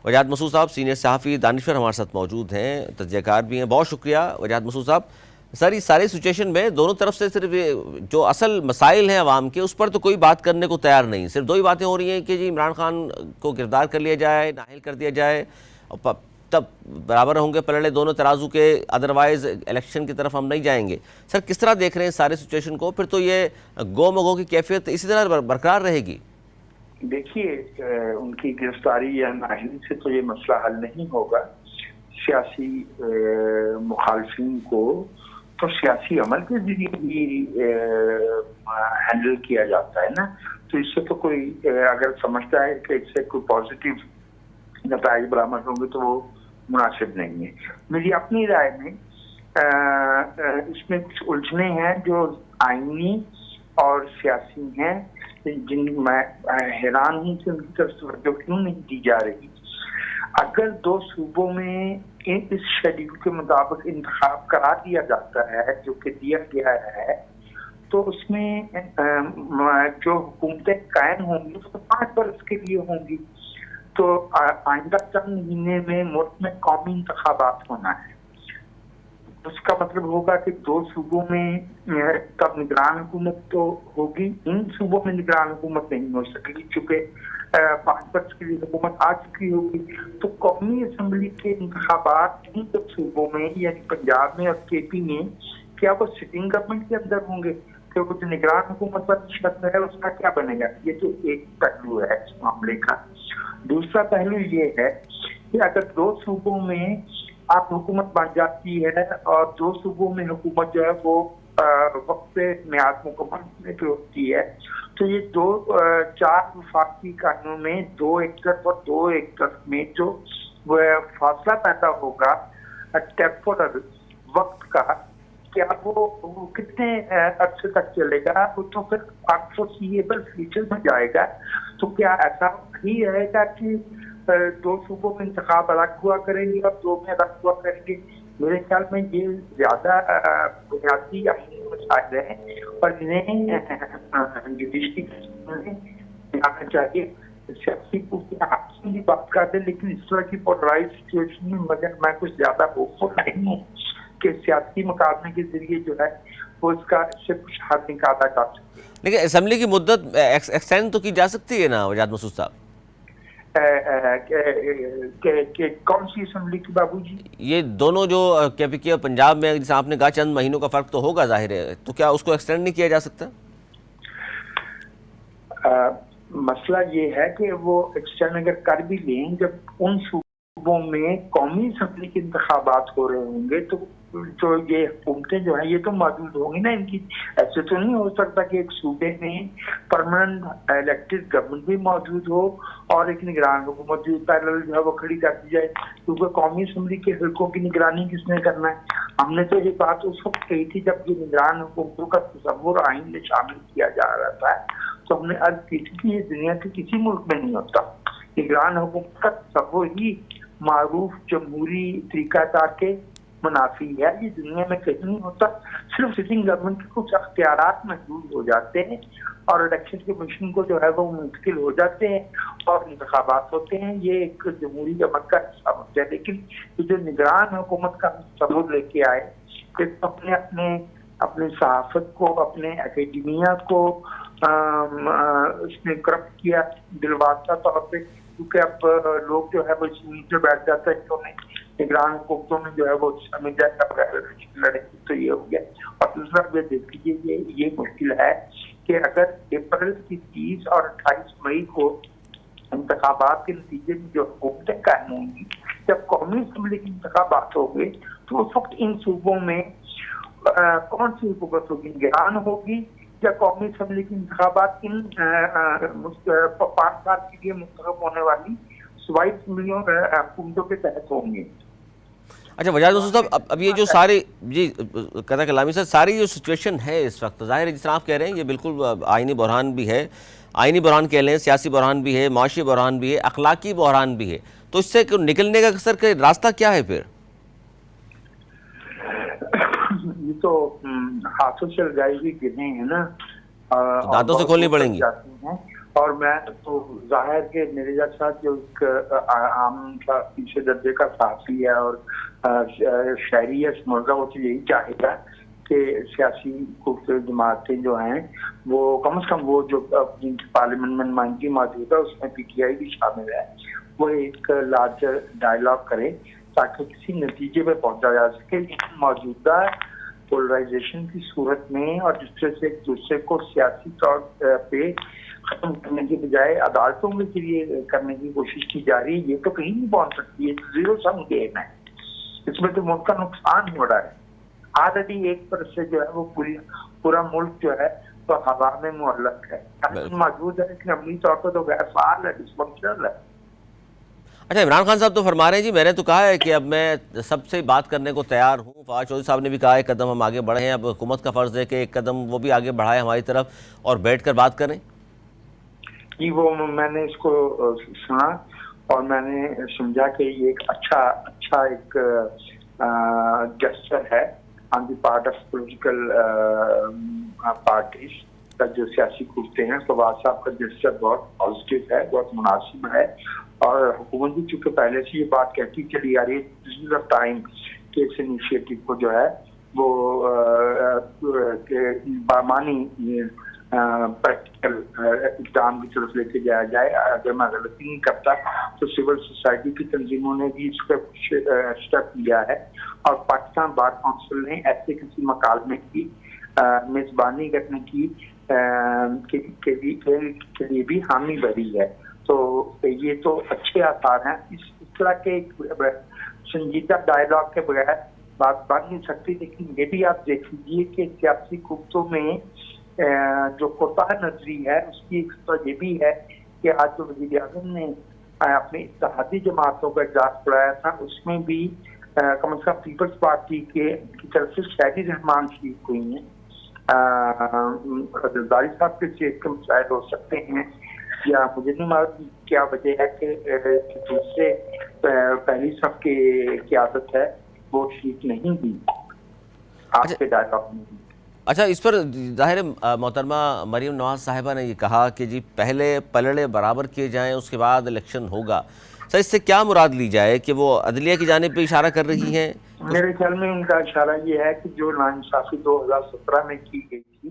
وجاہت مسعود صاحب سینئر صحافی دانشور ہمارے ساتھ موجود ہیں، تجزیہ کار بھی ہیں. بہت شکریہ وجاہت مسعود صاحب. سر اس ساری سچویشن میں دونوں طرف سے صرف جو اصل مسائل ہیں عوام کے اس پر تو کوئی بات کرنے کو تیار نہیں. صرف دو ہی باتیں ہو رہی ہیں کہ جی عمران خان کو گرفتار کر لیا جائے، نااہل کر دیا جائے، تب برابر ہوں گے پلڑے دونوں ترازو کے، ادروائز الیکشن کی طرف ہم نہیں جائیں گے. سر کس طرح دیکھ رہے ہیں سارے سچویشن کو؟ پھر تو یہ گو مگو کی کیفیت اسی طرح برقرار رہے گی. دیکھیے ان کی گرفتاری یا نااہلی سے تو یہ مسئلہ حل نہیں ہوگا. سیاسی مخالفین کو تو سیاسی عمل کے ذریعے بھی ہینڈل کیا جاتا ہے نا. تو اس سے تو کوئی اگر سمجھتا ہے کہ اس سے کوئی پازیٹیو نتائج برآمد ہوں گے تو وہ مناسب نہیں ہے. میری اپنی رائے میں اس میں کچھ الجھنیں ہیں جو آئینی اور سیاسی ہیں، جن میں حیران ہوں کہ ان کی طرف توجہ کیوں نہیں دی جا رہی. اگر دو صوبوں میں اس شیڈول کے مطابق انتخاب کرا دیا جاتا ہے جو کہ دیا گیا ہے، تو اس میں جو حکومتیں قائم ہوں گی تو 5 برس کے لیے ہوں گی. تو آئندہ چند مہینے میں ملک میں قومی انتخابات ہونا ہے. اس کا مطلب ہوگا کہ 2 صوبوں میں تب نگران حکومت تو ہوگی، ان صوبوں میں نگران حکومت نہیں ہو سکے چونکہ 5 برس کے لیے حکومت آ چکی ہوگی. تو قومی اسمبلی کے انتخابات ان 2 صوبوں میں یعنی پنجاب میں اور کے پی میں کیا وہ سٹنگ گورنمنٹ کے اندر ہوں گے؟ کہ وہ جو نگران حکومت پر شکل ہے اس کا کیا بنے گا؟ یہ تو ایک پہلو ہے اس معاملے کا. دوسرا پہلو یہ ہے کہ اگر 2 صوبوں میں آپ حکومت بن جاتی ہے اور 2 صوبوں میں حکومت جو ہے وہ وقت پہ میعاد مکمل پہ ہوتی ہے، تو یہ 4 وفاقی قانونوں میں 2 ایک طرف اور 2 ایک طرف میں جو فاصلہ پیدا ہوگا ٹیمپورل وقت کا، کیا وہ کتنے عرصے تک چلے گا؟ وہ تو پھر انفورسیبل فیوچر میں جائے گا. تو کیا ایسا ہی رہے گا کہ 2 صوبوں میں انتخاب الگ ہوا کریں گے اور 2 میں الگ ہوا کریں گے؟ میرے خیال میں یہ زیادہ بنیادی مسائل ہیں اور انہیں جوڈیشری آنا چاہیے. سیاسی کی بات کرتے ہیں لیکن اس طرح کی پولرائز سچویشن میں کچھ زیادہ ہوپفل نہیں ہوں کہ سیاسی مقابلے کے ذریعے جو ہے وہ اس کا اس سے کچھ حل نکالا جا سکے. لیکن اسمبلی کی مدت ایکسٹینڈ تو کی جا سکتی ہے نا وجاہت مسعود صاحب؟ کون سی اسمبلی کی بابو جی؟ یہ دونوں جو کے پی کے اور پنجاب میں جیسے آپ نے کہا چند مہینوں کا فرق تو ہوگا ظاہر ہے، تو کیا اس کو ایکسٹینڈ نہیں کیا جا سکتا؟ مسئلہ یہ ہے کہ وہ ایکسٹینڈ اگر کر بھی لیں، جب ان صوبوں میں قومی اسمبلی کے انتخابات ہو رہے ہوں گے تو جو یہ حکومتیں جو ہیں یہ تو موجود ہوں گی نا ان کی. ایسے تو نہیں ہو سکتا کہ ایک صوبے میں پرماننٹ الیکٹڈ گورنمنٹ بھی موجود ہو اور ایک نگران حکومت جو پیرل جو ہے وہ کھڑی کر دی جائے، کیونکہ قومی اسمبلی کے حلقوں کی نگرانی کس نے کرنا ہے؟ ہم نے تو یہ بات اس وقت کہی تھی جب یہ نگران حکومتوں کا تصور آئین میں شامل کیا جا رہا تھا. تو ہم نے عرض کی تھی کہ یہ دنیا کے کسی ملک میں نہیں ہوتا. نگران حکومت کا تصور ہی معروف جمہوری طریقہ کار کے منافی ہے. یہ دنیا میں کہیں نہیں ہوتا. صرف سٹنگ گورنمنٹ کے کچھ اختیارات محدود ہو جاتے ہیں اور الیکشن کمیشن کو جو ہے وہ منتقل ہو جاتے ہیں اور انتخابات ہوتے ہیں. یہ ایک جمہوری عمل کا حصہ ہوتا ہے. لیکن یہ جو نگران حکومت کا تصور لے کے آئے کہ اپنے صحافت کو، اپنے اکیڈمیا کو اس نے کرپٹ کیا دلواسا طور پہ، کیونکہ اب لوگ جو ہے وہ سنیچے بیٹھ جاتا ہے کہ انہیں نگران حکومتوں میں جو ہے وہ سمجھ جاتا لڑے تو یہ ہو گیا. اور دوسرا یہ دیکھ لیجیے یہ مشکل ہے کہ اگر اپریل کی 30 اور 28 مئی کو انتخابات کے نتیجے میں جو حکومتیں قائم ہوں گی، جب قومی اسمبلی کے انتخابات ہو گئے تو اس وقت ان صوبوں میں کون سی حکومت ہوگی؟ نگران ہوگی یا قومی اسمبلی کے انتخابات ان 5 سال کے لیے منتخب ہونے والی صوبائی اسمبلیوں حکومتوں کے تحت ہوں گے؟ اچھا وجاہت مسعود صاحب، اب یہ جو سارے جی قطع کلامی سر ساری جو سچویشن ہے اس وقت ظاہر ہے جس طرح آپ کہہ رہے ہیں یہ بالکل آئینی بحران بھی ہے، آئینی بحران کہہ لیں، سیاسی بحران بھی ہے، معاشی بحران بھی ہے، اخلاقی بحران بھی ہے. تو اس سے نکلنے کا سر کا راستہ کیا ہے پھر؟ یہ تو ہاتھوں سے لگائی ہوئی گرہیں ہیں نا، دانتوں سے کھولنی پڑیں گی. اور میں تو ظاہر کہ میرے جیسا جو ایک عام تیسرے درجے کا صحافی ہے اور شہری ہے سمجھا، وہ تو یہی چاہے گا کہ سیاسی خوبصورت جماعتیں جو ہیں وہ کم از کم وہ جو جن کی پارلیمنٹ میں نمائندگی موجود ہے اس میں پی ٹی آئی بھی شامل ہے، وہ ایک لارجر ڈائلاگ کرے تاکہ کسی نتیجے پہ پہنچا جا سکے. موجودہ پولرائزیشن کی صورت میں اور جس طرح سے ایک دوسرے کو سیاسی طور پہ ختم کرنے کے بجائے عدالتوں کے ذریعے کرنے کی کوشش کی جا رہی ہے، یہ تو کہیں نہیں پہنچ سکتی ہے. زیرو سم گیم ہے، اس میں تو ملک کا نقصان ہو رہا ہے. آلریڈی ایک طرف سے جو ہے وہ پورا ملک جو ہے تو ہوا میں معلق ہے، موجود ہے لیکن عملی طور پر تو غیر فعال ہے، ڈسفنکشنل ہے. اچھا، عمران خان صاحب تو فرما رہے ہیں جی میں نے تو کہا ہے کہ اب میں سب سے بات کرنے کو تیار ہوں. فواد چودھری صاحب نے بھی کہا ایک قدم ہم آگے بڑھے ہیں، اب حکومت کا فرض ہے کہ ایک قدم وہ بھی آگے بڑھائے ہماری طرف اور بیٹھ کر بات کریں. جی وہ میں نے اس کو سنا اور میں نے سمجھا کہ یہ ایک اچھا ایک جسچر ہے on the part of political parties کا جو سیاسی قوتیں ہیں. فواد صاحب کا جسچر بہت پازیٹیو ہے، بہت مناسب ہے اور حکومت بھی چونکہ پہلے سے یہ بات کہتی چلی آ رہی ہے دس از دا ٹائم کہ اس انیشیٹو کو جو ہے وہ بامانی پریکٹیکل اقدام کی طرف لے کے جایا جائے. اگر میں غلطی نہیں کرتا تو سول سوسائٹی کی تنظیموں نے بھی اس کا کچھ اسٹیپ لیا ہے اور پاکستان بار کونسل نے ایسے کسی مکالمے کی میزبانی کرنے کے لیے بھی حامی بھری ہے. تو یہ تو اچھے آثار ہیں. اس طرح کے سنجیدہ ڈائلاگ کے بغیر بات بن نہیں سکتی. لیکن یہ بھی آپ دیکھ لیجیے کہ سیاسی قوتوں میں جو کوتاہ نظری ہے اس کی ایک وجہ یہ بھی ہے کہ آج جو وزیر اعظم نے اپنی اتحادی جماعتوں کا اجلاس بلایا تھا اس میں بھی کم از کم پیپلز پارٹی کی طرف سے شہری رحمان شریف ہوئی ہیں. زرداری صاحب کے صحت کے مسائل ہو سکتے ہیں یا مجھے نہیں معلوم کیا وجہ ہے کہ دوسرے پہلی صف کی قیادت ہے وہ ٹھیک نہیں دی آپ کے ڈائلاگ میں. اچھا، اس پر ظاہر محترمہ مریم نواز صاحبہ نے یہ کہا کہ جی پہلے پلڑے برابر کیے جائیں اس کے بعد الیکشن ہوگا. سر اس سے کیا مراد لی جائے کہ وہ عدلیہ کی جانب پہ اشارہ کر رہی ہیں؟ میرے خیال میں ان کا اشارہ یہ ہے کہ جو ناانصافی 2017 میں کی گئی تھی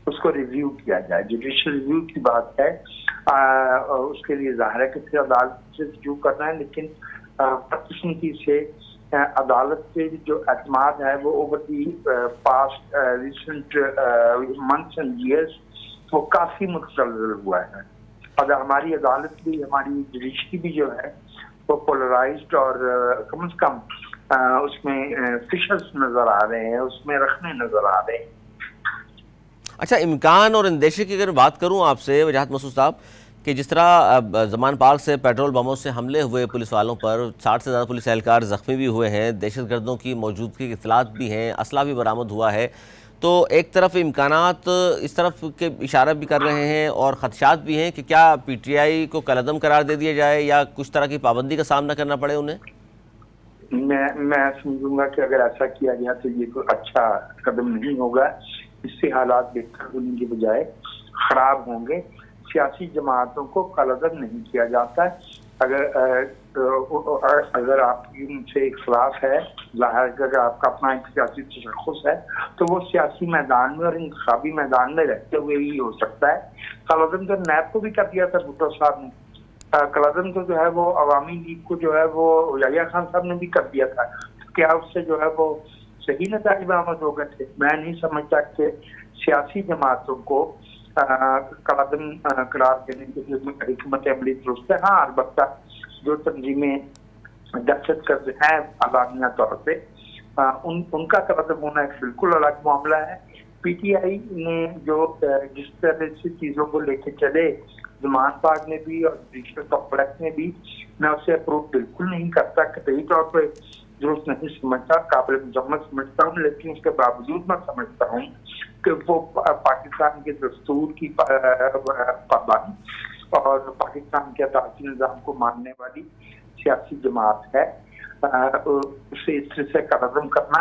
اس کو ریویو کیا جائے. جوڈیشل ریویو کی بات ہے، اس کے لیے ظاہر ہے کہ پھر عدالت سے رجوع کرنا ہے، لیکن بدقسمتی سے عدالت سے جو اعتماد ہے وہ over the past recent months and years وہ کافی متزلزل ہوا ہے. اگر ہماری عدالت بھی ہماری جوڈیشری بھی جو ہے وہ پولرائزڈ اور کم از کم اس میں فشرز نظر آ رہے ہیں، اس میں رکھنے نظر آ رہے ہیں. اچھا، امکان اور اندیشے کی اگر بات کروں آپ سے وجاہت مسعود صاحب کہ جس طرح زمان پارک سے پیٹرول بموں سے حملے ہوئے پولیس والوں پر 60 سے زیادہ پولیس اہلکار زخمی بھی ہوئے ہیں، دہشت گردوں کی موجودگی کی اطلاعات بھی ہیں، اسلحہ بھی برآمد ہوا ہے، تو ایک طرف امکانات اس طرف کے اشارہ بھی کر رہے ہیں اور خدشات بھی ہیں کہ کیا پی ٹی آئی کو کالعدم قرار دے دیا جائے یا کچھ طرح کی پابندی کا سامنا کرنا پڑے انہیں؟ میں سمجھوں گا کہ اگر ایسا کیا گیا تو یہ کوئی اچھا قدم نہیں ہوگا. اس سے حالات بہتر ہونے کے بجائے خراب ہوں گے. سیاسی جماعتوں کو کالعدم نہیں کیا جاتا. اگر آپ کی ان سے اختلاف ہے، ظاہر اگر آپ کا اپنا ایک سیاسی تشخص ہے تو وہ سیاسی میدان میں اور انتخابی میدان میں رہتے ہوئے ہی ہو سکتا ہے. کالعدم تو نیب کو بھی کر دیا تھا بھٹو صاحب نے. کالعدم تو جو ہے وہ عوامی لیگ کو جو ہے وہ یحییٰ خان صاحب نے بھی کر دیا تھا. کیا اس سے جو ہے وہ صحیح نتائج برآمد ہو گئے تھے؟ میں نہیں سمجھتا کہ سیاسی جماعتوں کو کالعدم قرار دینے کے لیے حکمت عملی درست ہے. ہاں البتہ جو تنظیمیں دہشت گرد ہیں علانیہ طور پہ ان کا قلعدم ہونا ایک بالکل الگ معاملہ ہے. پی ٹی آئی نے جو جس طرح سے چیزوں کو لے کے چلے زمان پاک نے بھی اور جوڈیشل کمپلیکس نے بھی، میں اسے اپروو بالکل نہیں کرتا کہ صحیح طور پہ درست نہیں سمجھتا، قابل مذمت سمجھتا ہوں. لیکن اس کے باوجود میں سمجھتا ہوں کہ وہ پاکستان کے دستور کی پابند اور پاکستان کے عدالتی نظام کو ماننے والی سیاسی جماعت ہے. اسے اس طرح سے قدم کرنا